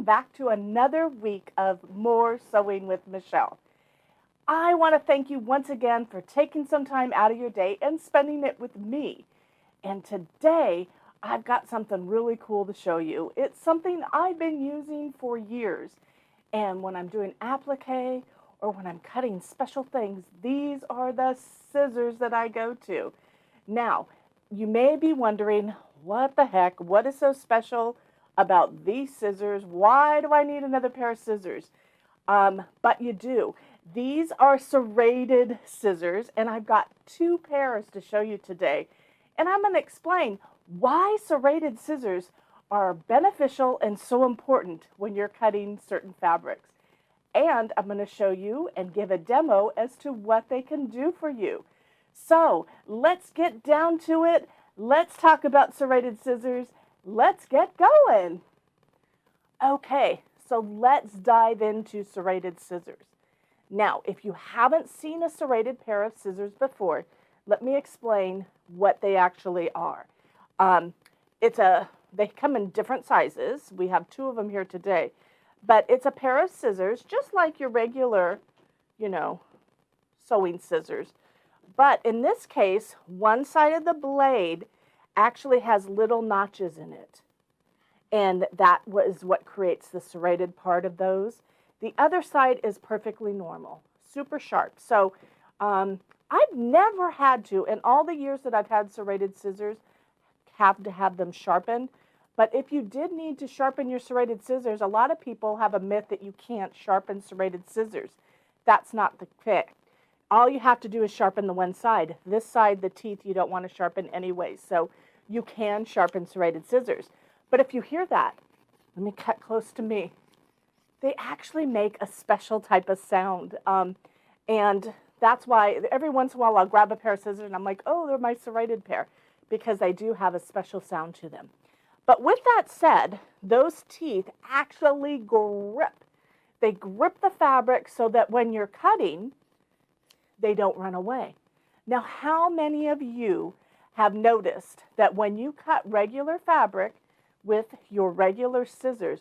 back to another week of More Sewing with Michele. I want to thank you once again for taking some time out of your day and spending it with me. And today, I've got something really cool to show you. It's something I've been using for years. And when I'm doing applique or when I'm cutting special things, these are the scissors that I go to. Now, you may be wondering, what the heck? What is so special about these scissors? Why do I need another pair of scissors? But you do. These are serrated scissors, and I've got two pairs to show you today. And I'm going to explain why serrated scissors are beneficial and so important when you're cutting certain fabrics. And I'm going to show you and give a demo as to what they can do for you. So let's get down to it. Let's talk about serrated scissors. Let's get going. Okay, so let's dive into serrated scissors. Now, if you haven't seen a serrated pair of scissors before, let me explain what they actually are. They come in different sizes. We have two of them here today. But it's a pair of scissors, just like your regular, sewing scissors. But in this case, one side of the blade actually has little notches in it. And that is what creates the serrated part of those. The other side is perfectly normal, super sharp. So I've never had to, in all the years that I've had serrated scissors, have to have them sharpened. But if you did need to sharpen your serrated scissors, a lot of people have a myth that you can't sharpen serrated scissors. That's not the case. All you have to do is sharpen the one side. This side, the teeth, you don't want to sharpen anyway. So you can sharpen serrated scissors. But if you hear that, let me cut close to me. They actually make a special type of sound. And that's why every once in a while I'll grab a pair of scissors and I'm like, oh, they're my serrated pair, because they do have a special sound to them. But with that said, those teeth actually grip. They grip the fabric so that when you're cutting, they don't run away. Now, how many of you have noticed that when you cut regular fabric with your regular scissors,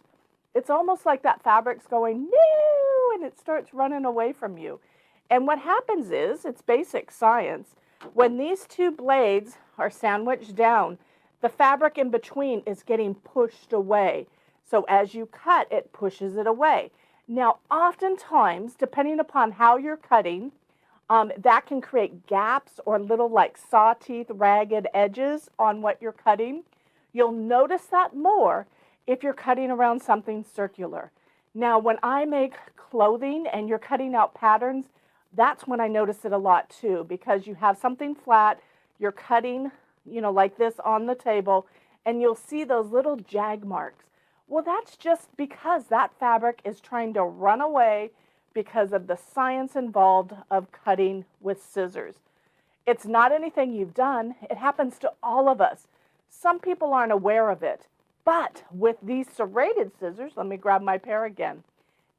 it's almost like that fabric's going, no, and it starts running away from you. And what happens is, it's basic science, when these two blades are sandwiched down, the fabric in between is getting pushed away. So as you cut, it pushes it away. Now, oftentimes, depending upon how you're cutting, that can create gaps or little like saw teeth, ragged edges on what you're cutting. You'll notice that more if you're cutting around something circular. Now, when I make clothing and you're cutting out patterns, that's when I notice it a lot too, because you have something flat, you're cutting, like this on the table, and you'll see those little jag marks. Well, that's just because that fabric is trying to run away because of the science involved of cutting with scissors. It's not anything you've done. It happens to all of us. Some people aren't aware of it. But with these serrated scissors, let me grab my pair again,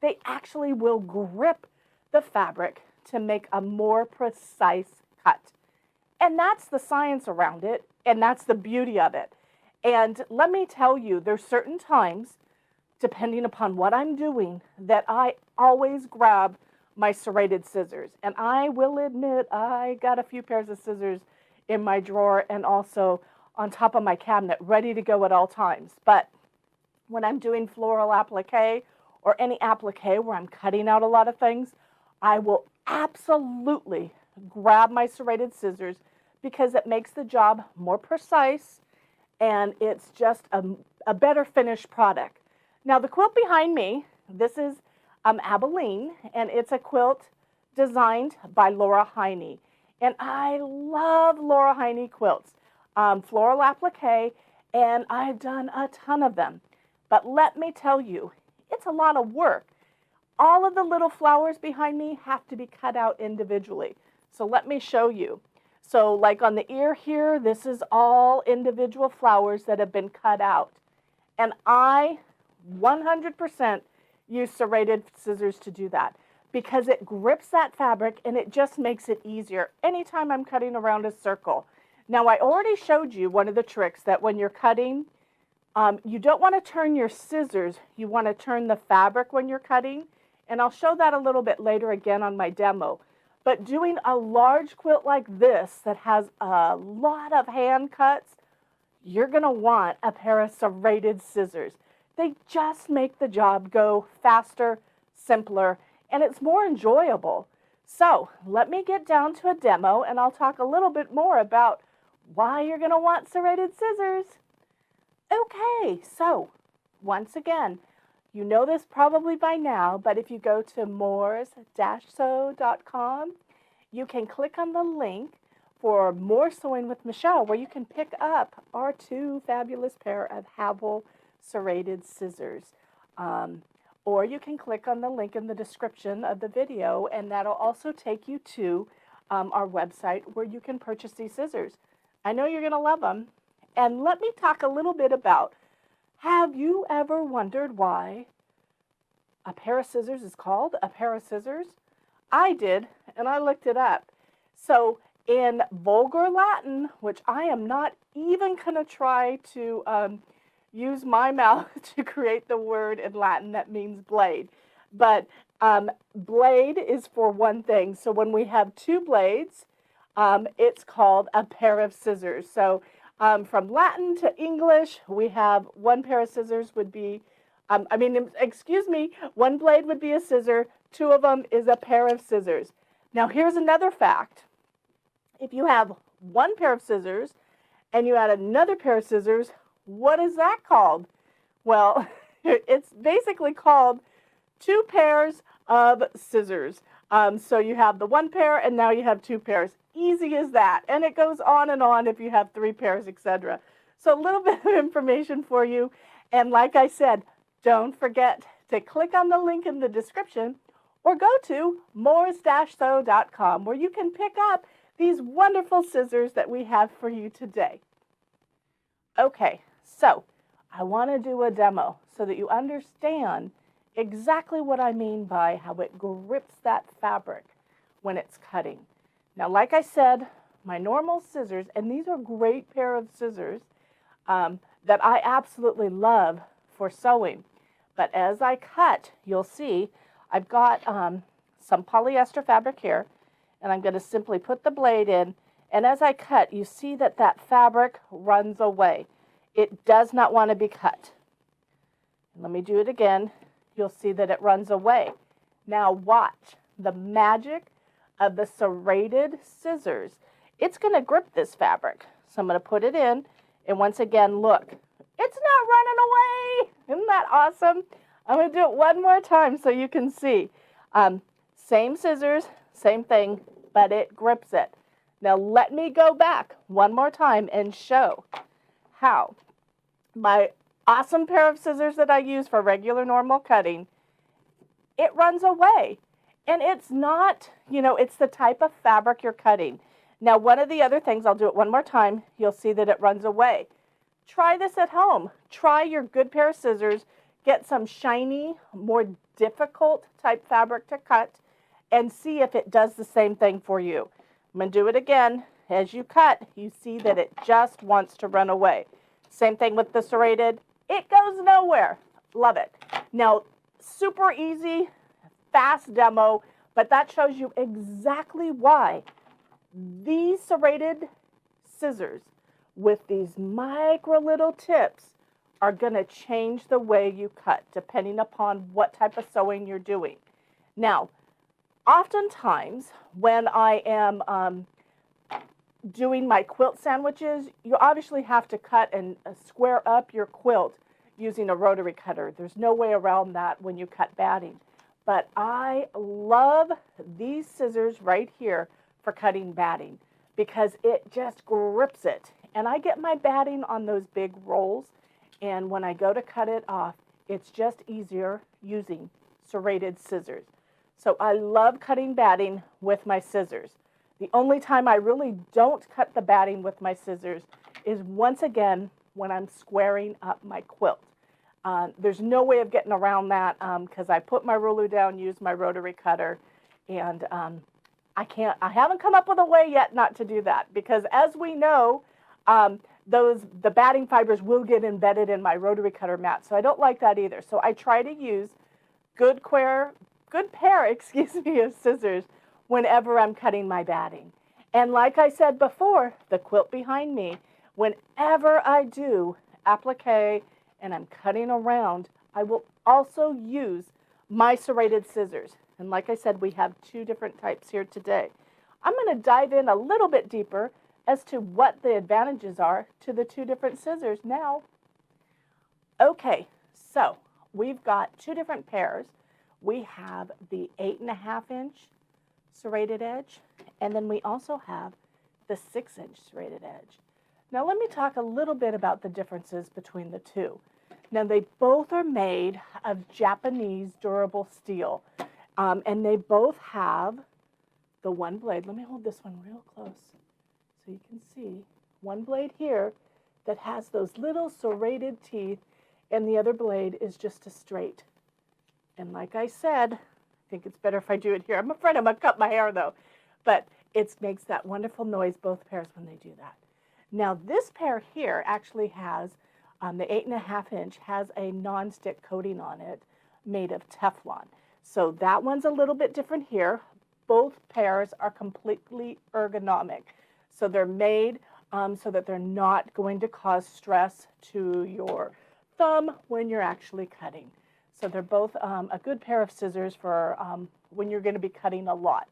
they actually will grip the fabric to make a more precise cut. And that's the science around it, and that's the beauty of it. And let me tell you, there's certain times, depending upon what I'm doing, that I always grab my serrated scissors. And I will admit, I got a few pairs of scissors in my drawer and also on top of my cabinet, ready to go at all times. But when I'm doing floral applique or any applique where I'm cutting out a lot of things, I will absolutely grab my serrated scissors because it makes the job more precise and it's just a better finished product. Now, the quilt behind me, this is Abilene, and it's a quilt designed by Laura Heine. And I love Laura Heine quilts, floral applique, and I've done a ton of them. But let me tell you, it's a lot of work. All of the little flowers behind me have to be cut out individually. So let me show you. So like on the ear here, this is all individual flowers that have been cut out. And I 100% use serrated scissors to do that because it grips that fabric and it just makes it easier anytime I'm cutting around a circle. Now, I already showed you one of the tricks that when you're cutting You don't want to turn your scissors. You want to turn the fabric when you're cutting. And I'll show that a little bit later again on my demo. But doing a large quilt like this that has a lot of hand cuts, you're going to want a pair of serrated scissors. They just make the job go faster, simpler, and it's more enjoyable. So let me get down to a demo and I'll talk a little bit more about why you're going to want serrated scissors. Okay, so once again, you know this probably by now, but if you go to moors-sew.com, you can click on the link for More Sewing with Michele, where you can pick up our 2 fabulous pair of Havel serrated scissors. Or you can click on the link in the description of the video, and that'll also take you to our website where you can purchase these scissors. I know you're going to love them. And let me talk a little bit about, have you ever wondered why a pair of scissors is called a pair of scissors? I did, and I looked it up. So in vulgar Latin, which I am not even going to try to use my mouth to create the word in Latin that means blade. But blade is for one thing. So when we have 2 blades, it's called a pair of scissors. So from Latin to English, we have 1 pair of scissors would be, one blade would be a scissor, 2 of them is a pair of scissors. Now here's another fact. If you have 1 pair of scissors and you add another pair of scissors, what is that called? Well, it's basically called 2 pairs of scissors. So you have the 1 pair and now you have 2 pairs. Easy as that. And it goes on and on if you have 3 pairs, etc. So a little bit of information for you. And like I said, don't forget to click on the link in the description or go to moors-sew.com where you can pick up these wonderful scissors that we have for you today. Okay, so I want to do a demo so that you understand exactly what I mean by how it grips that fabric when it's cutting. Now, like I said, my normal scissors, and these are a great pair of scissors that I absolutely love for sewing. But as I cut, you'll see I've got some polyester fabric here, and I'm going to simply put the blade in. And as I cut, you see that that fabric runs away. It does not want to be cut. Let me do it again. You'll see that it runs away. Now watch the magic of the serrated scissors. It's going to grip this fabric. So I'm going to put it in, and once again, look, it's not running away. Isn't that awesome? I'm going to do it one more time so you can see. Same scissors, same thing, but it grips it. Now let me go back one more time and show how my awesome pair of scissors that I use for regular normal cutting, it runs away. And it's not, it's the type of fabric you're cutting. Now, one of the other things, I'll do it one more time, you'll see that it runs away. Try this at home. Try your good pair of scissors, get some shiny, more difficult type fabric to cut, and see if it does the same thing for you. I'm going to do it again. As you cut, you see that it just wants to run away. Same thing with the serrated. It goes nowhere. Love it. Now, super easy, fast demo, but that shows you exactly why these serrated scissors with these micro little tips are going to change the way you cut depending upon what type of sewing you're doing. Now, oftentimes when I am doing my quilt sandwiches, you obviously have to cut and square up your quilt using a rotary cutter. There's no way around that when you cut batting. But I love these scissors right here for cutting batting because it just grips it. And I get my batting on those big rolls, and when I go to cut it off, it's just easier using serrated scissors. So I love cutting batting with my scissors. The only time I really don't cut the batting with my scissors is once again when I'm squaring up my quilt. There's no way of getting around that because I put my ruler down, use my rotary cutter, and I haven't come up with a way yet not to do that because as we know, the batting fibers will get embedded in my rotary cutter mat. So I don't like that either. So I try to use good pair, excuse me, of scissors whenever I'm cutting my batting. And like I said before, the quilt behind me, whenever I do applique and I'm cutting around, I will also use my serrated scissors. And like I said, we have two different types here today. I'm going to dive in a little bit deeper as to what the advantages are to the two different scissors now. Okay, so we've got two different pairs. We have the 8.5-inch serrated edge, and then we also have the 6-inch serrated edge. Now let me talk a little bit about the differences between the two. Now they both are made of Japanese durable steel, and they both have the one blade. Let me hold this one real close so you can see. One blade here that has those little serrated teeth, and the other blade is just a straight. And like I said, I think it's better if I do it here. I'm afraid I'm going to cut my hair though, but it makes that wonderful noise, both pairs, when they do that. Now this pair here actually has, the 8.5-inch has a non-stick coating on it made of Teflon. So that one's a little bit different here. Both pairs are completely ergonomic. So they're made so that they're not going to cause stress to your thumb when you're actually cutting. So they're both a good pair of scissors for when you're going to be cutting a lot.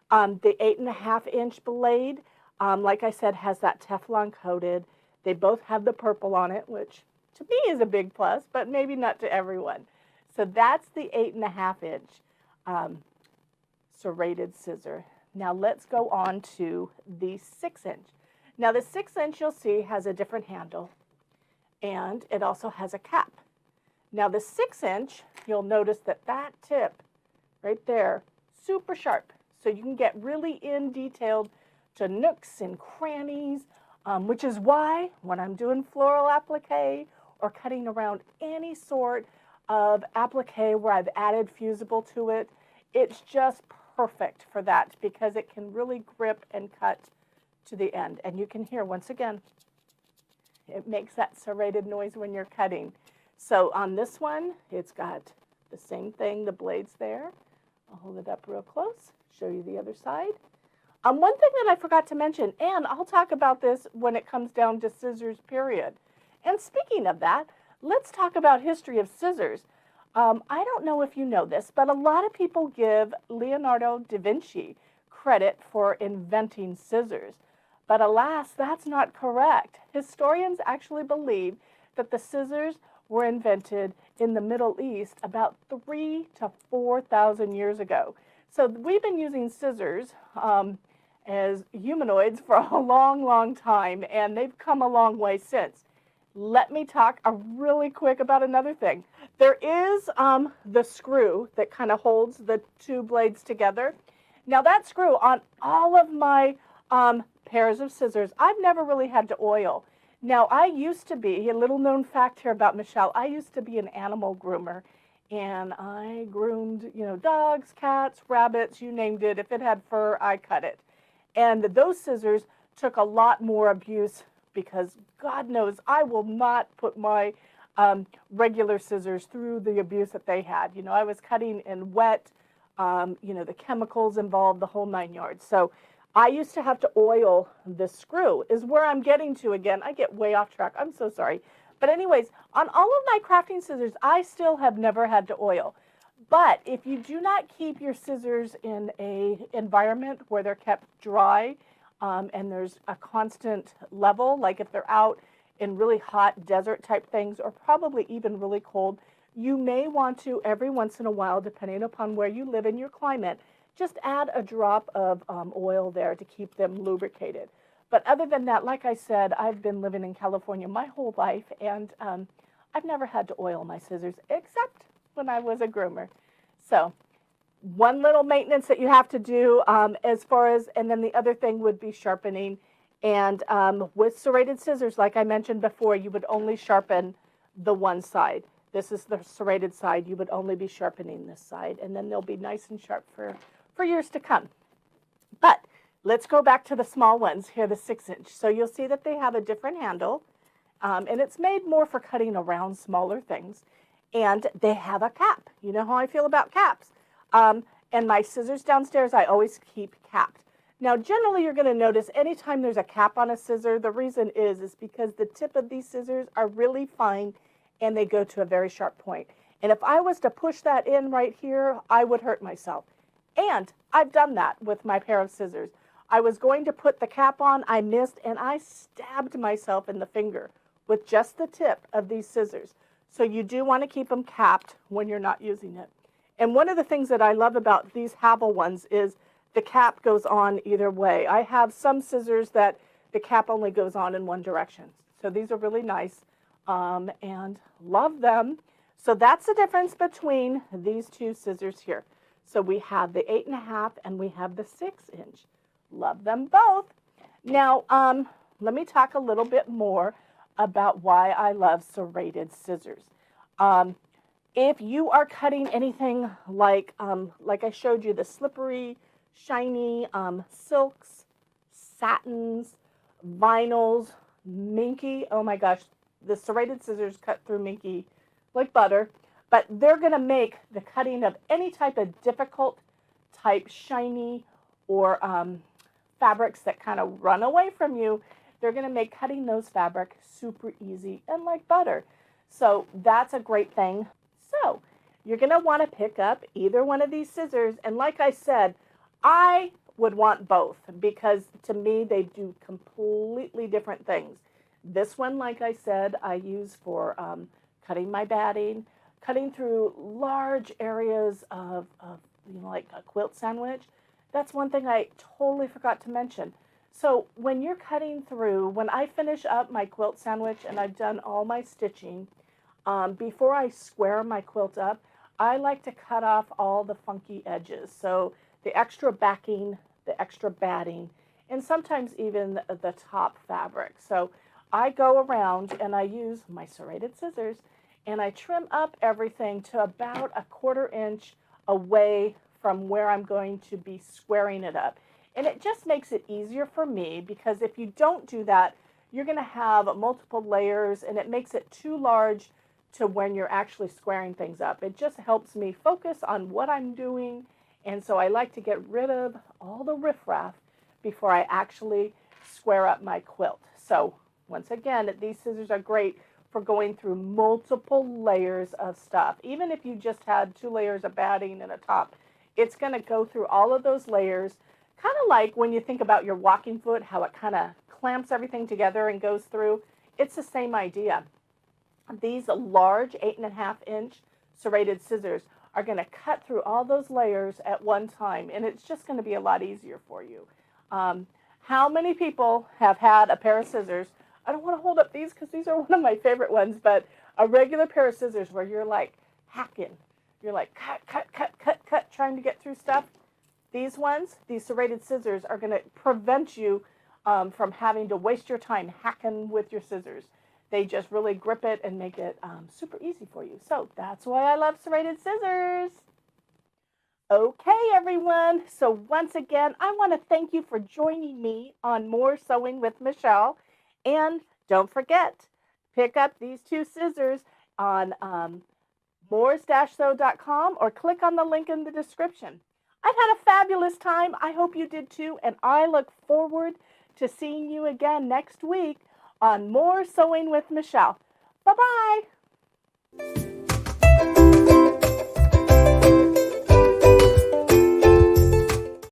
The 8.5-inch blade, like I said, has that Teflon coated. They both have the purple on it, which to me is a big plus, but maybe not to everyone. So that's the 8.5-inch serrated scissor. Now let's go on to the 6-inch. Now the 6-inch you'll see has a different handle, and it also has a cap. Now the 6-inch, you'll notice that that tip right there, super sharp. So you can get really in detailed to nooks and crannies, which is why when I'm doing floral applique or cutting around any sort of applique where I've added fusible to it, it's just perfect for that because it can really grip and cut to the end. And you can hear, once again, it makes that serrated noise when you're cutting. So on this one, it's got the same thing, the blade's there. I'll hold it up real close, show you the other side. One thing that I forgot to mention, and I'll talk about this when it comes down to scissors, period. And speaking of that, let's talk about history of scissors. I don't know if you know this, but a lot of people give Leonardo da Vinci credit for inventing scissors. But alas, that's not correct. Historians actually believe that the scissors were invented in the Middle East about 3,000 to 4,000 years ago. So we've been using scissors as humanoids for a long, long time, and they've come a long way since. Let me talk really quick about another thing. There is the screw that kind of holds the two blades together. Now that screw on all of my pairs of scissors, I've never really had to oil. Now I used to be, a little known fact here about Michelle, I used to be an animal groomer, and I groomed, dogs, cats, rabbits, you named it. If it had fur, I cut it. And those scissors took a lot more abuse because God knows I will not put my regular scissors through the abuse that they had. I was cutting in wet, the chemicals involved, the whole 9 yards. So I used to have to oil the screw, is where I'm getting to again. I get way off track. I'm so sorry. But anyways, on all of my crafting scissors, I still have never had to oil. But if you do not keep your scissors in an environment where they're kept dry and there's a constant level, like if they're out in really hot desert type things or probably even really cold, you may want to every once in a while, depending upon where you live in your climate, just add a drop of oil there to keep them lubricated. But other than that, like I said, I've been living in California my whole life, and I've never had to oil my scissors except when I was a groomer. So one little maintenance that you have to do as far as, and then the other thing would be sharpening. And with serrated scissors, like I mentioned before, you would only sharpen the one side. This is the serrated side. You would only be sharpening this side, and then they'll be nice and sharp for years to come. But Let's go back to the small ones here, the 6-inch. So you'll see that they have a different handle, and it's made more for cutting around smaller things. And they have a cap. You know how I feel about caps. And my scissors downstairs, I always keep capped. Now, generally, you're going to notice anytime there's a cap on a scissor, the reason is because the tip of these scissors are really fine and they go to a very sharp point. And if I was to push that in right here, I would hurt myself. And I've done that with my pair of scissors. I was going to put the cap on, I missed, and I stabbed myself in the finger with just the tip of these scissors. So you do want to keep them capped when you're not using it. And one of the things that I love about these Havel ones is the cap goes on either way. I have some scissors that the cap only goes on in one direction. So these are really nice and love them. So that's the difference between these two scissors here. So we have the 8.5 and we have the 6-inch. Love them both. Now, let me talk a little bit more about why I love serrated scissors. If you are cutting anything like I showed you, the slippery, shiny silks, satins, vinyls, minky, oh my gosh, the serrated scissors cut through minky like butter, but they're going to make the cutting of any type of difficult type shiny or fabrics that kind of run away from you. They're going to make cutting those fabric super easy and like butter. So that's a great thing. So you're going to want to pick up either one of these scissors. And like I said, I would want both because to me they do completely different things. This one, like I said, I use for cutting my batting, cutting through large areas of like a quilt sandwich. That's one thing I totally forgot to mention. So when you're cutting through, when I finish up my quilt sandwich and I've done all my stitching, before I square my quilt up, I like to cut off all the funky edges. So the extra backing, the extra batting, and sometimes even the top fabric. So I go around and I use my serrated scissors and I trim up everything to about a 1/4 inch away from where I'm going to be squaring it up. And it just makes it easier for me because if you don't do that, you're going to have multiple layers and it makes it too large to when you're actually squaring things up. It just helps me focus on what I'm doing. And so I like to get rid of all the riffraff before I actually square up my quilt. So once again, these scissors are great for going through multiple layers of stuff. Even if you just had 2 layers of batting and a top, it's going to go through all of those layers. Kind of like when you think about your walking foot, how it kind of clamps everything together and goes through. It's the same idea. These large 8.5 inch serrated scissors are going to cut through all those layers at one time, and it's just going to be a lot easier for you. How many people have had a pair of scissors? I don't want to hold up these because these are one of my favorite ones, but a regular pair of scissors where you're like hacking. You're like cut, cut, cut, cut, cut, trying to get through stuff. These ones, these serrated scissors, are going to prevent you from having to waste your time hacking with your scissors. They just really grip it and make it super easy for you. So that's why I love serrated scissors. Okay, everyone. So once again, I want to thank you for joining me on More Sewing with Michele. And don't forget, pick up these 2 scissors on moors-sew.com or click on the link in the description. I've had a fabulous time. I hope you did too. And I look forward to seeing you again next week on More Sewing with Michele. Bye-bye.